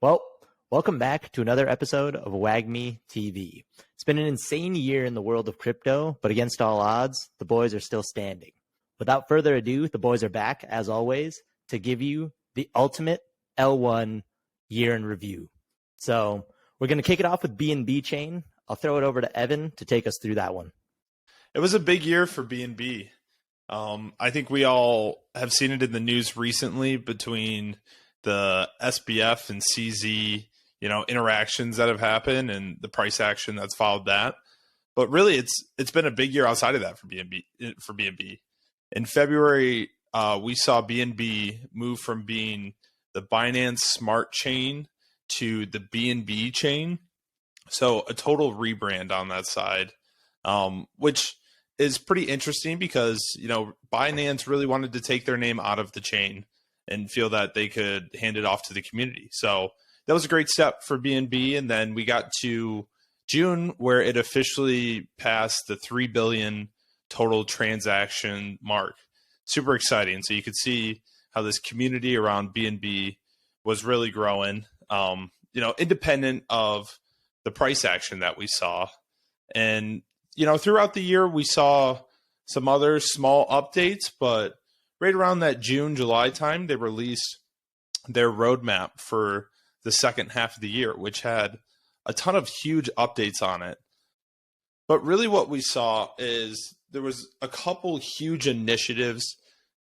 Well, welcome back to another episode of Wagmi TV. It's been an insane year in the world of crypto, but against all odds, the boys are still standing. Without further ado, the boys are back, as always, to give you the ultimate L1 year in review. So we're going to kick it off with BNB chain. I'll throw it over to Evan to take us through that one. It was a big year for BNB. I think we all have seen it in the news recently between the SBF and CZ, interactions that have happened and the price action that's followed that. But really, it's been a big year outside of that for BNB. In February, we saw BNB move from being the Binance Smart Chain to the BNB chain. So a total rebrand on that side, which is pretty interesting because, Binance really wanted to take their name out of the chain and feel that they could hand it off to the community. So that was a great step for BNB. And then we got to June where it officially passed the 3 billion total transaction mark. Super exciting. So you could see how this community around BNB was really growing, independent of the price action that we saw. And, throughout the year, we saw some other small updates, but right around that June, July time, they released their roadmap for the second half of the year, which had a ton of huge updates on it. But really what we saw is there was a couple huge initiatives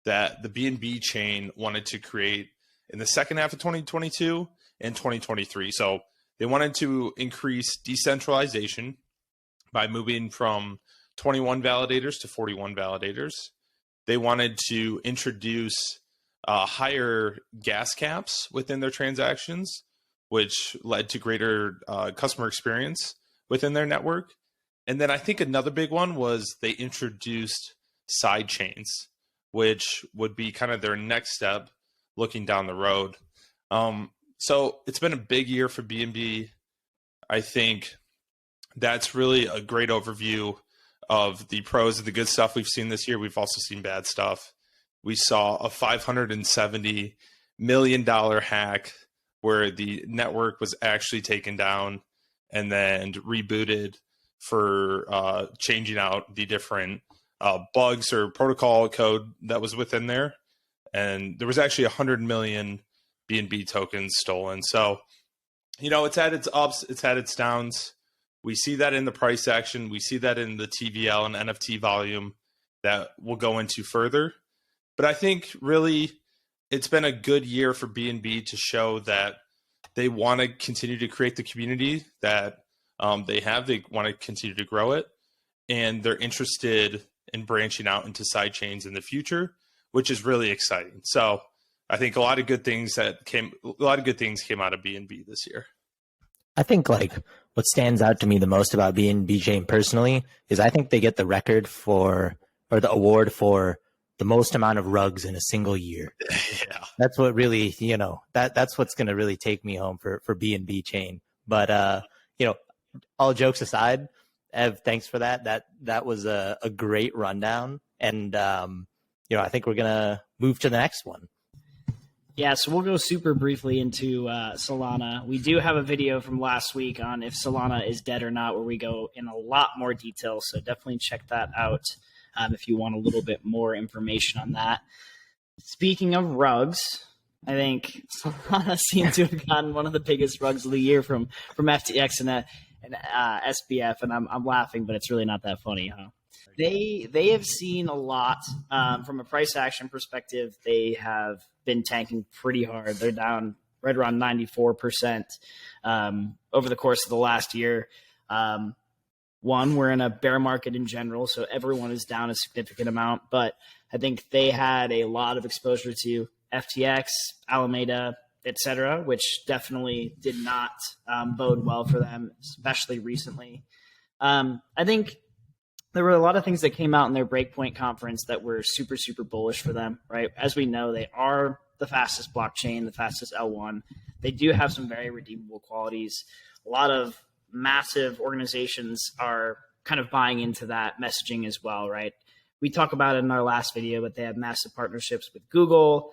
that the BNB chain wanted to create in the second half of 2022 and 2023. So they wanted to increase decentralization by moving from 21 validators to 41 validators. They wanted to introduce higher gas caps within their transactions, which led to greater customer experience within their network. And then I think another big one was they introduced side chains, which would be kind of their next step looking down the road. So it's been a big year for BNB. I think that's really a great overview of the pros and the good stuff we've seen this year. We've also seen bad stuff. We saw a $570 million hack where the network was actually taken down and then rebooted for changing out the different bugs or protocol code that was within there. And there was actually 100 million BNB tokens stolen. So, it's had its ups, it's had its downs. We see that in the price action. We see that in the TVL and NFT volume that we'll go into further. But I think really it's been a good year for BNB to show that they want to continue to create the community that they have. They want to continue to grow it. And they're interested in branching out into side chains in the future, which is really exciting. So I think a lot of good things came out of BNB this year. I think what stands out to me the most about BNB chain personally is I think they get the record or the award for the most amount of rugs in a single year. Yeah. That's what really, that's what's going to really take me home for BNB chain. But, all jokes aside, Ev, thanks for that. That was a great rundown. And, I think we're going to move to the next one. Yeah, so we'll go super briefly into Solana. We do have a video from last week on if Solana is dead or not, where we go in a lot more detail. So definitely check that out if you want a little bit more information on that. Speaking of rugs, I think Solana seems to have gotten one of the biggest rugs of the year from FTX and SBF, and I'm laughing, but it's really not that funny, huh? They have seen a lot from a price action perspective. They have been tanking pretty hard. They're down right around 94% over the course of the last year. We're in a bear market in general, so everyone is down a significant amount. But I think they had a lot of exposure to FTX, Alameda, etc., which definitely did not bode well for them, especially recently. I think there were a lot of things that came out in their Breakpoint conference that were super, super bullish for them, right? As we know, they are the fastest blockchain, the fastest L1. They do have some very redeemable qualities. A lot of massive organizations are kind of buying into that messaging as well, right? We talk about it in our last video, but they have massive partnerships with Google,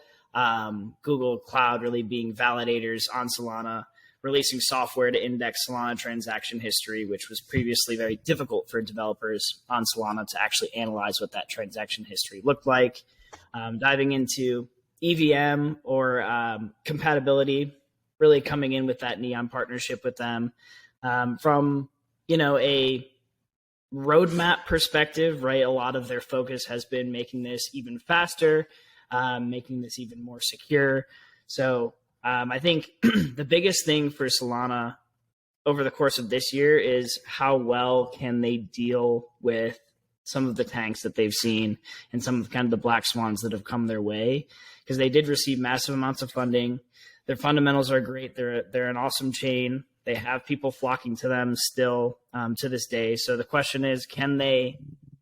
Google Cloud really being validators on Solana. releasing software to index Solana transaction history, which was previously very difficult for developers on Solana to actually analyze what that transaction history looked like. Diving into EVM or compatibility, really coming in with that Neon partnership with them. From, a roadmap perspective, right? A lot of their focus has been making this even faster, making this even more secure. So I think the biggest thing for Solana over the course of this year is how well can they deal with some of the tanks that they've seen and some of kind of the black swans that have come their way, because they did receive massive amounts of funding. Their fundamentals are great. They're an awesome chain. They have people flocking to them still to this day. So the question is, can they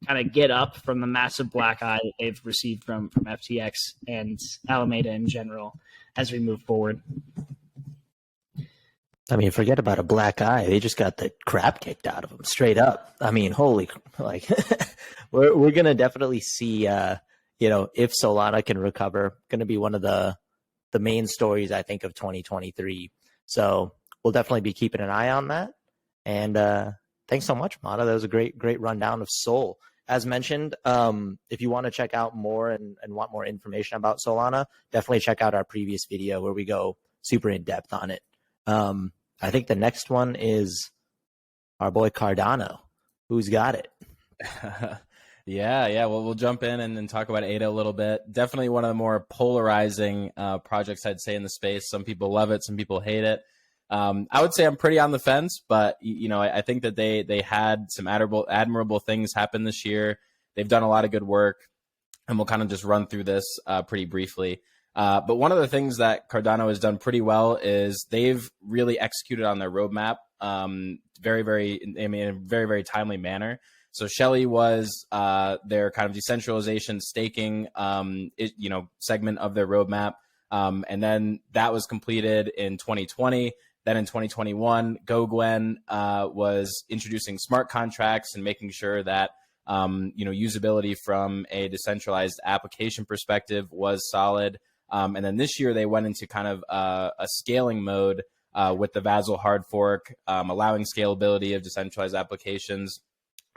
kind of get up from the massive black eye that they've received from FTX and Alameda in general as we move forward? I mean, forget about a black eye. They just got the crap kicked out of them straight up. I mean, holy, like we're going to definitely see, if Solana can recover, going to be one of the main stories, I think, of 2023. So we'll definitely be keeping an eye on that. And thanks so much, Mata. That was a great rundown of Sol. As mentioned, if you want to check out more and want more information about Solana, definitely check out our previous video where we go super in depth on it. I think the next one is our boy Cardano. Who's got it? Yeah. Well, we'll jump in and talk about ADA a little bit. Definitely one of the more polarizing projects, I'd say, in the space. Some people love it, some people hate it. I would say I'm pretty on the fence, but I think that they had some admirable things happen this year. They've done a lot of good work, and we'll kind of just run through this pretty briefly. But one of the things that Cardano has done pretty well is they've really executed on their roadmap in a very timely manner. So Shelley was their kind of decentralization staking segment of their roadmap. And then that was completed in 2020. Then in 2021, Goguen was introducing smart contracts and making sure that usability from a decentralized application perspective was solid. And then this year they went into kind of a scaling mode with the Vassal hard fork, allowing scalability of decentralized applications,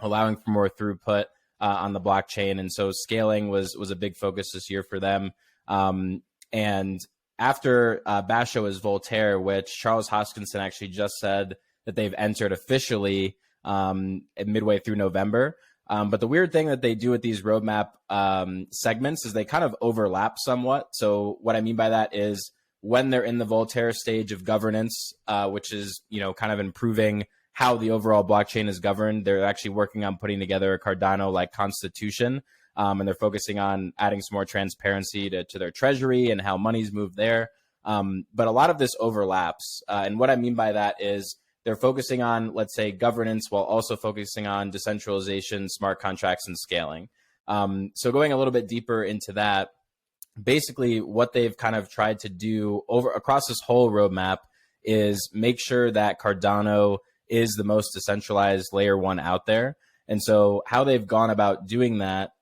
allowing for more throughput on the blockchain. And so scaling was a big focus this year for them. And after Basho is Voltaire, which Charles Hoskinson actually just said that they've entered officially midway through November. But the weird thing that they do with these roadmap segments is they kind of overlap somewhat. So what I mean by that is when they're in the Voltaire stage of governance, which is, kind of improving how the overall blockchain is governed, they're actually working on putting together a Cardano-like constitution. And they're focusing on adding some more transparency to their treasury and how money's moved there. But a lot of this overlaps. And what I mean by that is they're focusing on, let's say, governance while also focusing on decentralization, smart contracts, and scaling. So going a little bit deeper into that, basically what they've kind of tried to do across this whole roadmap is make sure that Cardano is the most decentralized layer one out there. And so how they've gone about doing that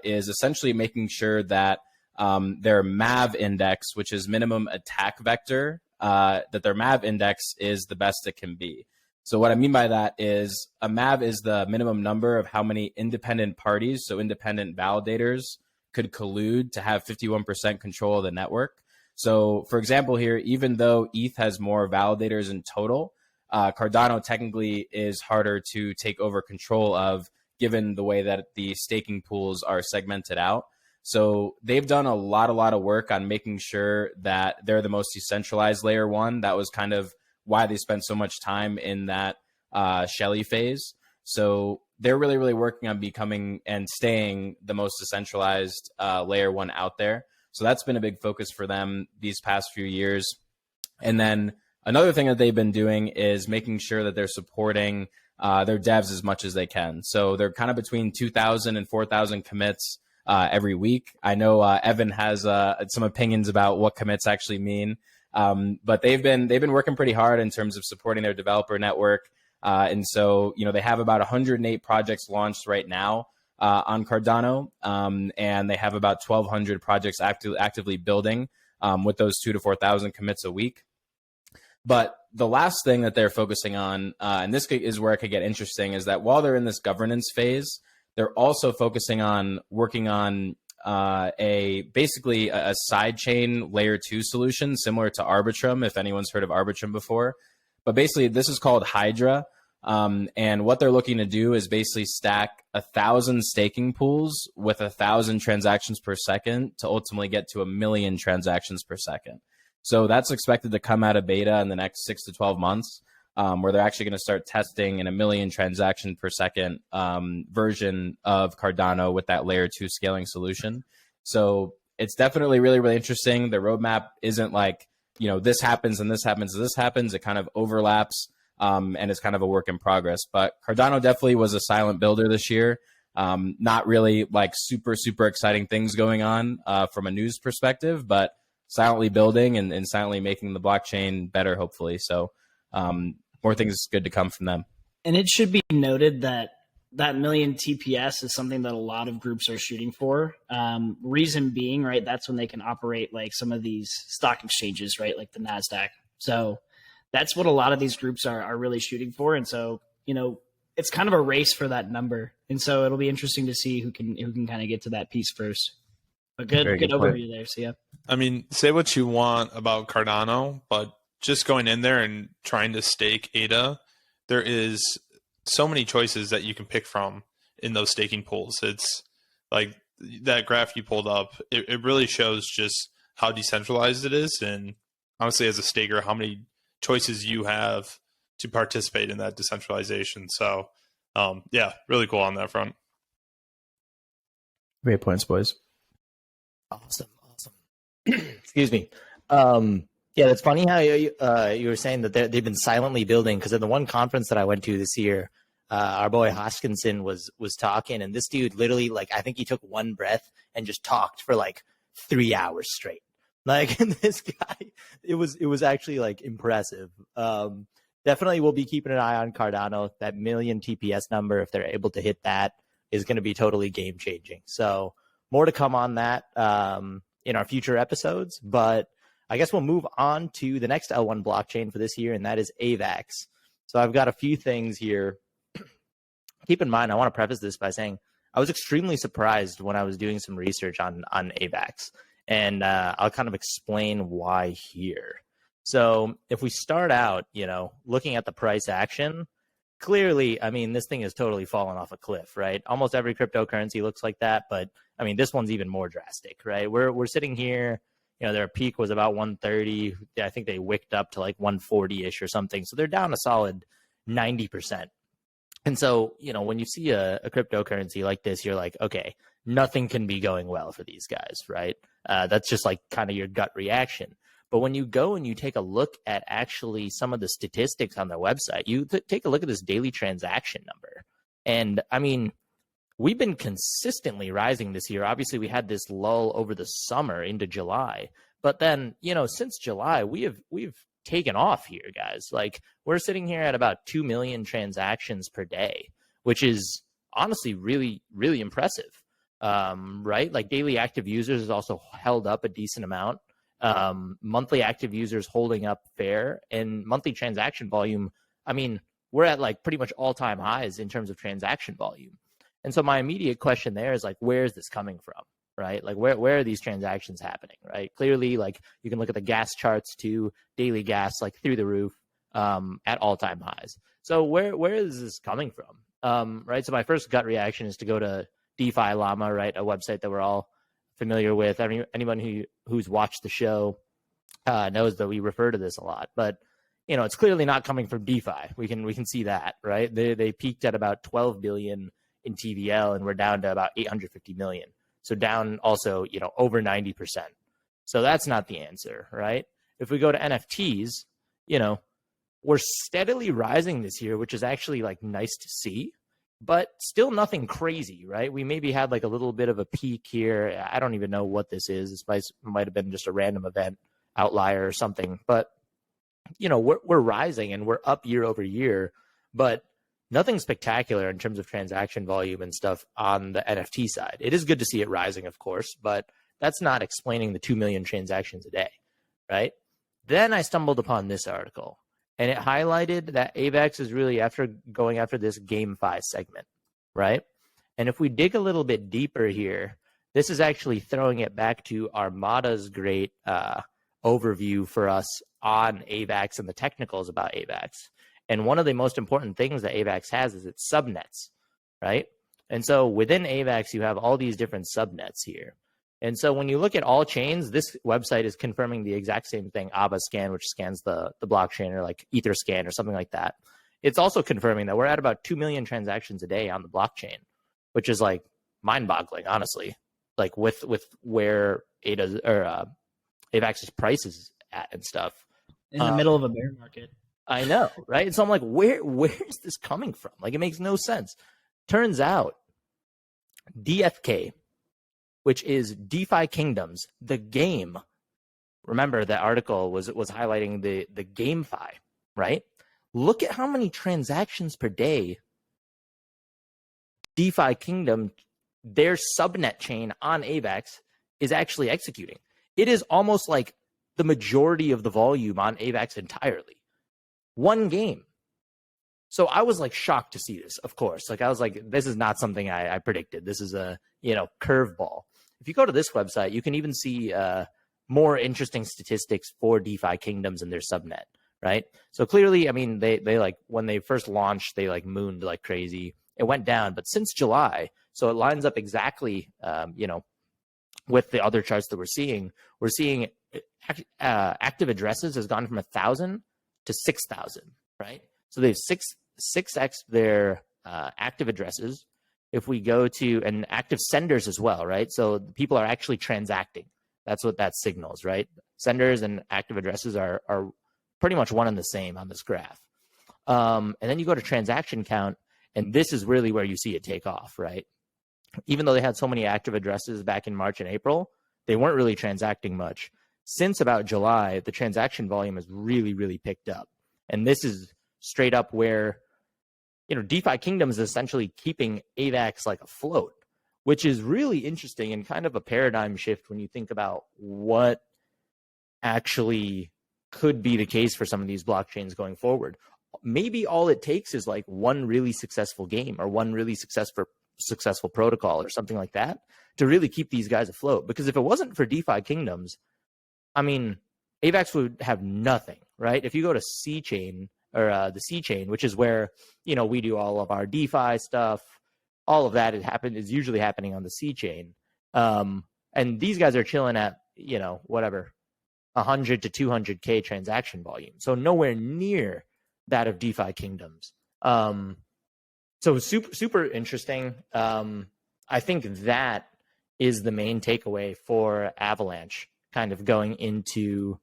is essentially making sure that their MAV index, which is minimum attack vector, that their MAV index is the best it can be. So what I mean by that is a MAV is the minimum number of how many independent parties, so independent validators, could collude to have 51% control of the network. So for example here, even though ETH has more validators in total, Cardano technically is harder to take over control of, given the way that the staking pools are segmented out. So they've done a lot of work on making sure that they're the most decentralized layer one. That was kind of why they spent so much time in that Shelley phase. So they're really working on becoming and staying the most decentralized layer one out there. So that's been a big focus for them these past few years. And then another thing that they've been doing is making sure that they're supporting their devs as much as they can. So they're kind of between 2,000 and 4,000 commits every week. I know Evan has some opinions about what commits actually mean, but they've been working pretty hard in terms of supporting their developer network. And so, they have about 108 projects launched right now on Cardano, and they have about 1,200 projects actively building with those 2,000 to 4,000 commits a week. But the last thing that they're focusing on, and this is where it could get interesting, is that while they're in this governance phase, they're also focusing on working on basically a sidechain layer 2 solution similar to Arbitrum, if anyone's heard of Arbitrum before. But basically, this is called Hydra. And what they're looking to do is basically stack 1,000 staking pools with 1,000 transactions per second to ultimately get to 1 million transactions per second. So that's expected to come out of beta in the next 6 to 12 months, where they're actually going to start testing in 1 million transaction per second version of Cardano with that layer 2 scaling solution. So it's definitely really, really interesting. The roadmap isn't like, this happens and this happens and this happens. It kind of overlaps. And it's kind of a work in progress. But Cardano definitely was a silent builder this year. Not really like super, super exciting things going on from a news perspective, but silently building and silently making the blockchain better, hopefully. So more things good to come from them. And it should be noted that 1 million TPS is something that a lot of groups are shooting for. Reason being, right, that's when they can operate like some of these stock exchanges, right, like the NASDAQ. So that's what a lot of these groups are really shooting for. And so, it's kind of a race for that number. And so it'll be interesting to see who can kind of get to that piece first. But good overview there. So, yeah. I mean, say what you want about Cardano, but just going in there and trying to stake ADA, there is so many choices that you can pick from in those staking pools. It's like that graph you pulled up. It really shows just how decentralized it is. And honestly, as a staker, how many choices you have to participate in that decentralization. So, yeah, really cool on that front. Great points, boys. Awesome. Excuse me. Yeah, it's funny how you were saying that they've been silently building, because at the one conference that I went to this year, our boy Hoskinson was talking, and this dude literally, like, I think he took one breath and just talked for like 3 hours straight. Like, and this guy, it was actually like impressive. Definitely we'll be keeping an eye on Cardano. That 1 million TPS number, if they're able to hit that, is going to be totally game changing. So more to come on that in our future episodes. But I guess we'll move on to the next L1 blockchain for this year, and that is AVAX. So I've got a few things here. Keep in mind, I want to preface this by saying I was extremely surprised when I was doing some research on AVAX. And I'll kind of explain why here. So if we start out, looking at the price action, clearly, I mean, this thing has totally fallen off a cliff, right? Almost every cryptocurrency looks like that. But, I mean, this one's even more drastic, right? We're sitting here, their peak was about 130. I think they wicked up to like 140-ish or something. So they're down a solid 90%. And so, when you see a cryptocurrency like this, you're like, okay, nothing can be going well for these guys, right? That's just like kind of your gut reaction. But when you go and you take a look at actually some of the statistics on their website, you take a look at this daily transaction number. And I mean, we've been consistently rising this year. Obviously, we had this lull over the summer into July. But then, since July, we've taken off here, guys. Like, we're sitting here at about 2 million transactions per day, which is honestly really, really impressive. Right? Like, daily active users has also held up a decent amount. Monthly active users holding up fair, and monthly transaction volume. I mean, we're at like pretty much all-time highs in terms of transaction volume. And so my immediate question there is like, where is this coming from? Right? Like, where are these transactions happening? Right? Clearly, like, you can look at the gas charts too, daily gas, like, through the roof, at all-time highs. So where is this coming from? Right? So my first gut reaction is to go to DeFi Llama, right? A website that we're all familiar with. Anyone who's watched the show knows that we refer to this a lot, but it's clearly not coming from DeFi. We can see that, right? They peaked at about 12 billion in TVL, and we're down to about 850 million. So down also, over 90%. So that's not the answer, right? If we go to NFTs, we're steadily rising this year, which is actually like nice to see, but still nothing crazy, right? We maybe had like a little bit of a peak here. I don't even know what this is. This might have been just a random event outlier or something, but we're rising and we're up year over year, but nothing spectacular in terms of transaction volume and stuff on the NFT side. It is good to see it rising, of course, but that's not explaining the 2 million transactions a day, right? Then I stumbled upon this article, and it highlighted that AVAX is really going after this GameFi segment, right? And if we dig a little bit deeper here, this is actually throwing it back to Armada's great overview for us on AVAX and the technicals about AVAX. And one of the most important things that AVAX has is its subnets, right? And so within AVAX, you have all these different subnets here. And so when you look at all chains, this website is confirming the exact same thing, AvaScan, which scans the blockchain, or like EtherScan or something like that. It's also confirming that we're at about 2 million transactions a day on the blockchain, which is like mind-boggling, honestly, like with where AVAX's price is at and stuff. In the middle of a bear market. I know, right? So I'm like, where is this coming from? Like, it makes no sense. Turns out DFK, which is DeFi Kingdoms, the game. Remember, that article was highlighting the GameFi, right? Look at how many transactions per day DeFi Kingdom, their subnet chain on AVAX, is actually executing. It is almost like the majority of the volume on AVAX entirely. One game. So I was like shocked to see this, of course. Like I was like, this is not something I predicted. This is a, curveball. If you go to this website, you can even see more interesting statistics for DeFi Kingdoms and their subnet, right? So clearly, I mean, they like, when they first launched, they like mooned like crazy. It went down, but since July, so it lines up exactly, with the other charts that we're seeing active addresses has gone from 1,000 to 6,000, right? So they have 6x their active addresses. If we go to and active senders as well, right? So people are actually transacting. That's what that signals, right? Senders and active addresses are pretty much one and the same on this graph. And then you go to transaction count, and this is really where you see it take off, right? Even though they had so many active addresses back in March and April, they weren't really transacting much. Since about July, the transaction volume has really, really picked up. And this is straight up where, DeFi Kingdom is essentially keeping AVAX like afloat, which is really interesting and kind of a paradigm shift when you think about what actually could be the case for some of these blockchains going forward. Maybe all it takes is like one really successful game or one really successful protocol or something like that to really keep these guys afloat. Because if it wasn't for DeFi Kingdoms, I mean, AVAX would have nothing, right? If you go to C chain or the C chain, which is where, we do all of our DeFi stuff, all of that is usually happening on the C chain. And these guys are chilling at, whatever, 100 to 200K transaction volume. So nowhere near that of DeFi Kingdoms. So super, super interesting. I think that is the main takeaway for Avalanche kind of going into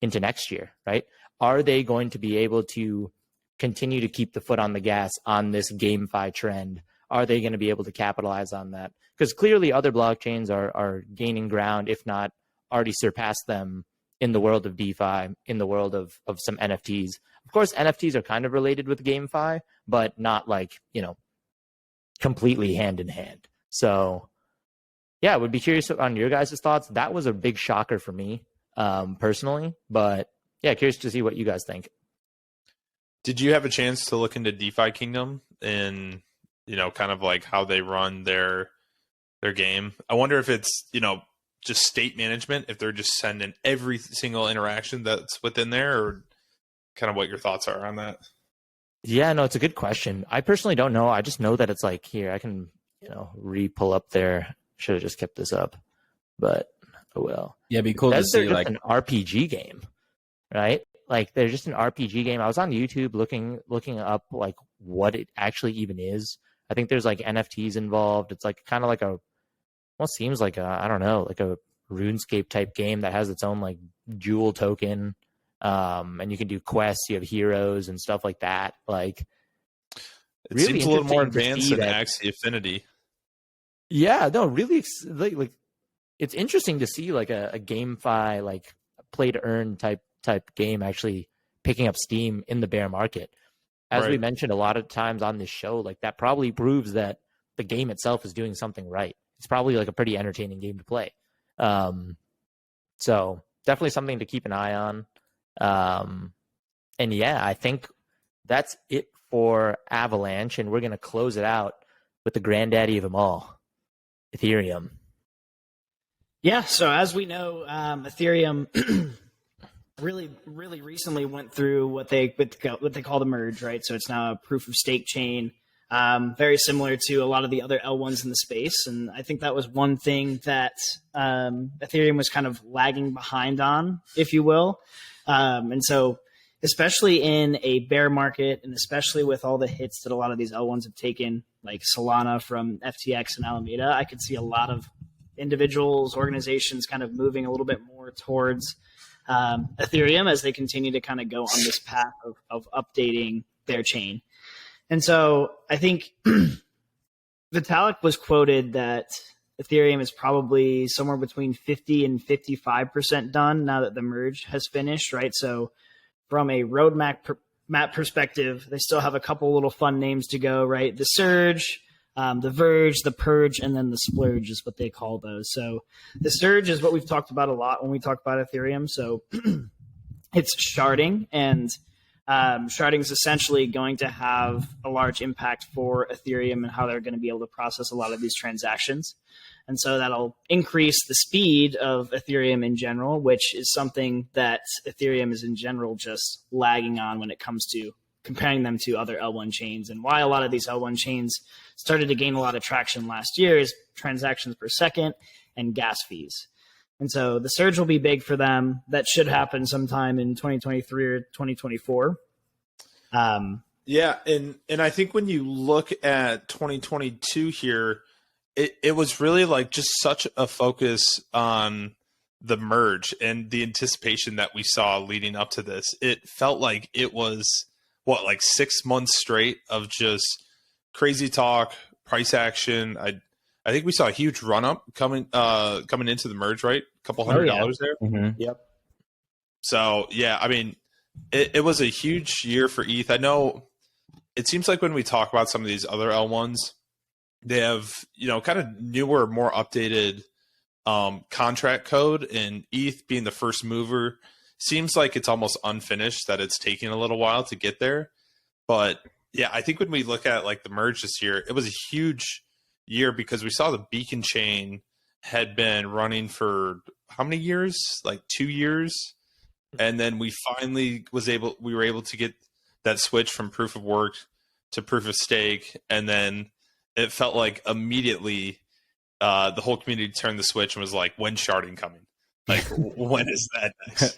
next year, right? Are they going to be able to continue to keep the foot on the gas on this GameFi trend? Are they going to be able to capitalize on that? Because clearly other blockchains are gaining ground, if not already surpassed them in the world of DeFi, in the world of some NFTs. Of course, NFTs are kind of related with GameFi, but not like, completely hand in hand. So yeah, I would be curious on your guys' thoughts. That was a big shocker for me personally, but yeah, curious to see what you guys think. Did you have a chance to look into DeFi Kingdom and, kind of like how they run their game? I wonder if it's, just state management, if they're just sending every single interaction that's within there, or kind of what your thoughts are on that. Yeah, no, it's a good question. I personally don't know. I just know that it's like, here, I can, re-pull up there. Should have just kept this up, but oh well. Yeah, it'd be cool to see like an RPG game, right? Like they're just an RPG game. I was on YouTube looking up like what it actually even is. I think there's like NFTs involved. It's like kind of like what seems like I don't know, like a RuneScape type game that has its own like jewel token. And you can do quests, you have heroes and stuff like that. Like it really seems a little more advanced than Axie Affinity. Yeah, no, really like it's interesting to see like a GameFi, like play to earn type game actually picking up steam in the bear market. As we mentioned a lot of times on this show, like that probably proves that the game itself is doing something right. It's probably like a pretty entertaining game to play. So definitely something to keep an eye on. And yeah, I think that's it for Avalanche, and we're going to close it out with the granddaddy of them all, Ethereum. Yeah, so as we know, Ethereum really recently went through what they call the merge, right? So it's now a proof of stake chain, very similar to a lot of the other L1s in the space. And I think that was one thing that Ethereum was kind of lagging behind on, if you will. And so especially in a bear market, and especially with all the hits that a lot of these L1s have taken, like Solana from FTX and Alameda, I could see a lot of individuals, organizations kind of moving a little bit more towards Ethereum as they continue to kind of go on this path of updating their chain. And so I think Vitalik was quoted that Ethereum is probably somewhere between 50 and 55% done now that the merge has finished, right? So from a roadmap perspective, they still have a couple little fun names to go, right? The Surge, the Verge, the Purge, and then the Splurge is what they call those. So the Surge is what we've talked about a lot when we talk about Ethereum. So it's sharding, and sharding is essentially going to have a large impact for Ethereum and how they're going to be able to process a lot of these transactions. And so that'll increase the speed of Ethereum in general, which is something that Ethereum is in general just lagging on when it comes to comparing them to other L1 chains. And why a lot of these L1 chains started to gain a lot of traction last year is transactions per second and gas fees. And so the surge will be big for them. That should happen sometime in 2023 or 2024. Yeah, and I think when you look at 2022 here, it was really like just such a focus on the merge and the anticipation that we saw leading up to this. It felt like it was like 6 months straight of just crazy talk, price action. I think we saw a huge run up coming into the merge, right? A couple $100 there. Mm-hmm. Yep. So yeah, I mean, it was a huge year for ETH. I know it seems like when we talk about some of these other L1s, they have, kind of newer, more updated contract code, and ETH being the first mover seems like it's almost unfinished, that it's taking a little while to get there. But yeah, I think when we look at like the merge this year, it was a huge year because we saw the beacon chain had been running for how many years? Like 2 years. And then we finally we were able to get that switch from proof of work to proof of stake. And then it felt like immediately the whole community turned the switch and was like, when's sharding coming? Like, when is that next?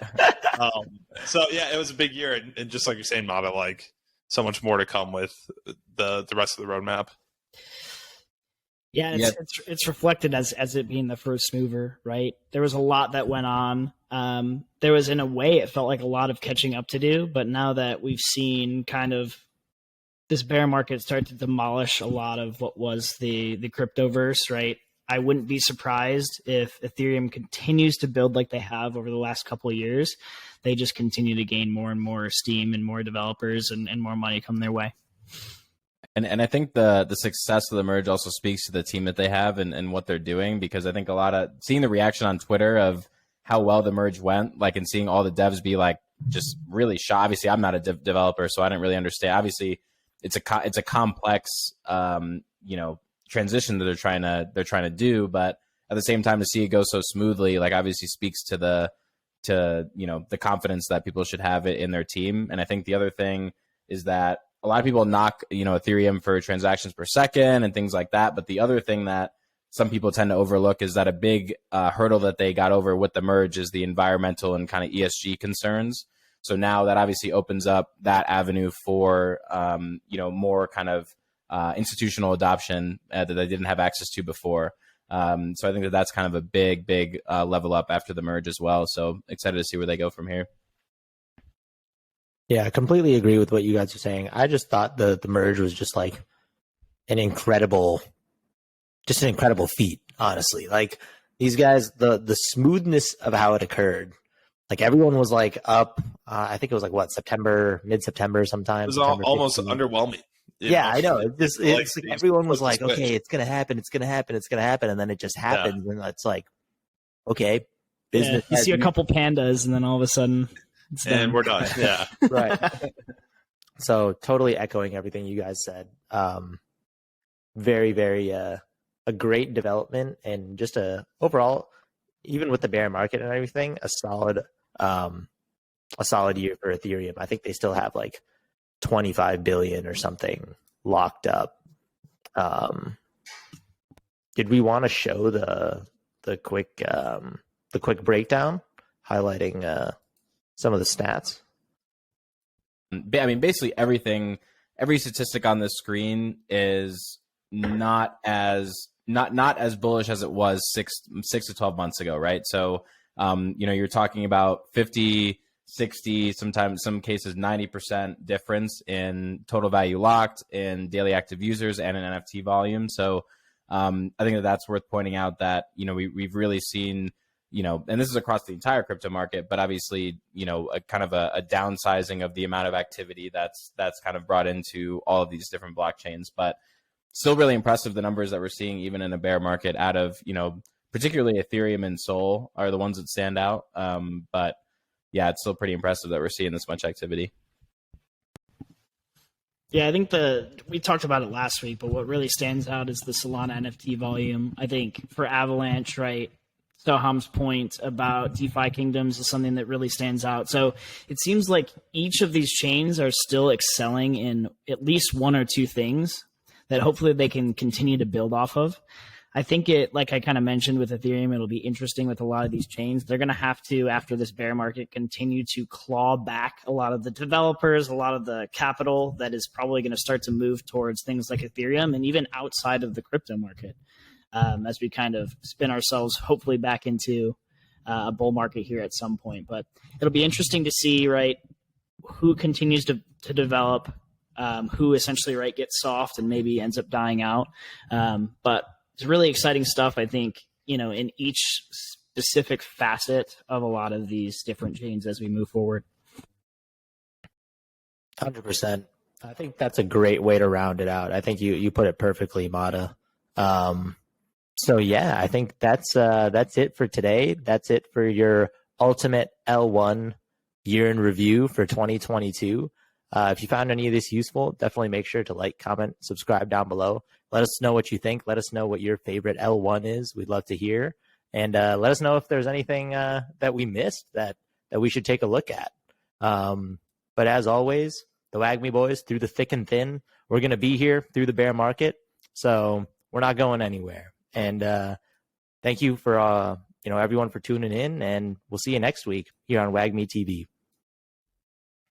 So yeah, it was a big year. And just like you're saying, Mata, like so much more to come with the rest of the roadmap. Yeah, it's reflected as it being the first mover, right? There was a lot that went on. There was, in a way, it felt like a lot of catching up to do. But now that we've seen kind of this bear market start to demolish a lot of what was the cryptoverse, right? I wouldn't be surprised if Ethereum continues to build like they have over the last couple of years. They just continue to gain more and more steam and more developers and more money come their way. And I think the success of the merge also speaks to the team that they have and what they're doing, because I think a lot of seeing the reaction on Twitter of how well the merge went, like, and seeing all the devs be like just really shocked. Obviously, I'm not a developer, so I didn't really understand. Obviously, it's a complex transition that they're trying to do, but at the same time, to see it go so smoothly, like, obviously speaks to the confidence that people should have in their team. And I think the other thing is that a lot of people knock, Ethereum for transactions per second and things like that. But the other thing that some people tend to overlook is that a big hurdle that they got over with the merge is the environmental and kind of ESG concerns. So now that obviously opens up that avenue for, more kind of institutional adoption that they didn't have access to before. So I think that's kind of a big level up after the merge as well. So excited to see where they go from here. Yeah, I completely agree with what you guys are saying. I just thought the merge was just like an incredible feat, honestly. Like, these guys, the smoothness of how it occurred, like, everyone was like up, I think it was like mid-September sometime. It was September almost 15th. Underwhelming. Yeah, I know. It's like everyone was like, okay, it's going to happen. And then it just happens. Yeah. And it's like, okay, business. Yeah, you see a couple pandas and then all of a sudden. and we're done. Yeah. Right. So totally echoing everything you guys said. Very, very a great development, and just a overall, even with the bear market and everything, a solid year for Ethereum. I think they still have like 25 billion or something locked up. Did we want to show the quick breakdown highlighting some of the stats? I mean, basically every statistic on this screen is not as bullish as it was six to 12 months ago, right? So, you're talking about 50, 60, sometimes some cases 90% difference in total value locked, in daily active users, and in NFT volume. So, I think that's worth pointing out that we've really seen. And this is across the entire crypto market, but obviously, a kind of a downsizing of the amount of activity that's kind of brought into all of these different blockchains. But still really impressive, the numbers that we're seeing even in a bear market out of, particularly Ethereum and Sol are the ones that stand out. But yeah, it's still pretty impressive that we're seeing this much activity. Yeah, I think we talked about it last week, but what really stands out is the Solana NFT volume. I think for Avalanche, right? Soham's point about DeFi kingdoms is something that really stands out. So it seems like each of these chains are still excelling in at least one or two things that hopefully they can continue to build off of. I think like I kind of mentioned with Ethereum, it'll be interesting with a lot of these chains. They're going to have to, after this bear market, continue to claw back a lot of the developers, a lot of the capital that is probably going to start to move towards things like Ethereum and even outside of the crypto market. As we kind of spin ourselves hopefully back into a bull market here at some point. But it'll be interesting to see, right, who continues to develop, who essentially, right, gets soft and maybe ends up dying out. But it's really exciting stuff, I think, in each specific facet of a lot of these different chains as we move forward. 100%. I think that's a great way to round it out. I think you put it perfectly, Mata. So yeah, I think that's it for today. That's it for your ultimate L1 year in review for 2022. If you found any of this useful, definitely make sure to like, comment, subscribe down below. Let us know what you think. Let us know what your favorite L1 is. We'd love to hear. And let us know if there's anything that we missed that we should take a look at. But as always, the Wagmi boys, through the thick and thin, we're going to be here through the bear market. So we're not going anywhere. And thank you for everyone for tuning in, and we'll see you next week here on Wagmi TV.